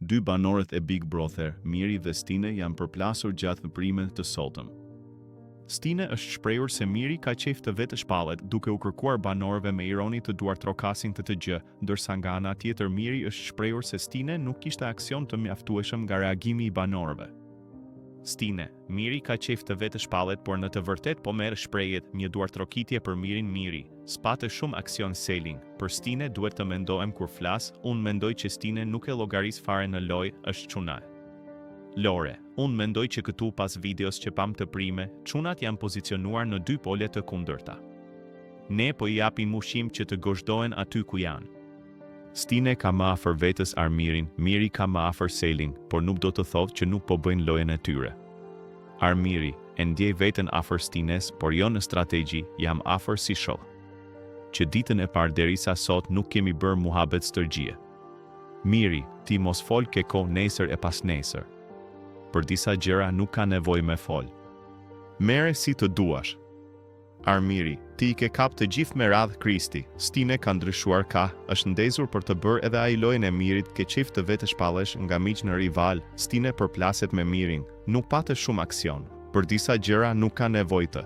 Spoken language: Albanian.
Dy banorët e Big Brother, Miri dhe Stine, janë përplasur gjatë veprime të sotëm. Stine është shprehur se Miri ka qejf të vetë shpallet, duke u kërkuar banorëve me ironi të duar trokasin të gjë, ndërsa nga ana tjetër Miri është shprehur se Stine nuk kishte aksion të mjaftueshëm nga reagimi i banorëve. Stine, Miri ka qejf të vetë shpallet, por në të vërtet po merr shprehjet një duartrokitje për Mirin. Miri s'patë shumë aksion selling. Për Stine duhet të mendohem kur flas, unë mendoj që Stine nuk e llogaris fare në lojë, është çuna. Lore, unë mendoj që këtu pas videos që pam të prime, çunat janë pozicionuar në dy pole të kundërta. Ne po i japim ushqim që të gozhdohen aty ku janë. Stine ka më afër vetës Armirin, Miri ka më afër selling, por nuk do të thotë që nuk po bëjnë lojën e tyre. Armiri e ndjej veten afër Stines, por jo në strategji, jam afër si shoh. Që ditën e parë derisa sot nuk kemi bërë muhabet stërgjie. Miri, ti mos fol ke kohë nesër e pas nesër. Për disa gjëra nuk ka nevojë me fol. Mere si të duash. Armiri, ti i ke kap të gjithë me radhë Kristi. Stine ka ndryshuar ka, është ndezur për të bërë edhe ai lojën e Mirit, ke qejf të vetë shpallesh nga miq në rival. Stine përplaset me Mirin, nuk patë shumë aksion. Për disa gjëra nuk ka nevojë të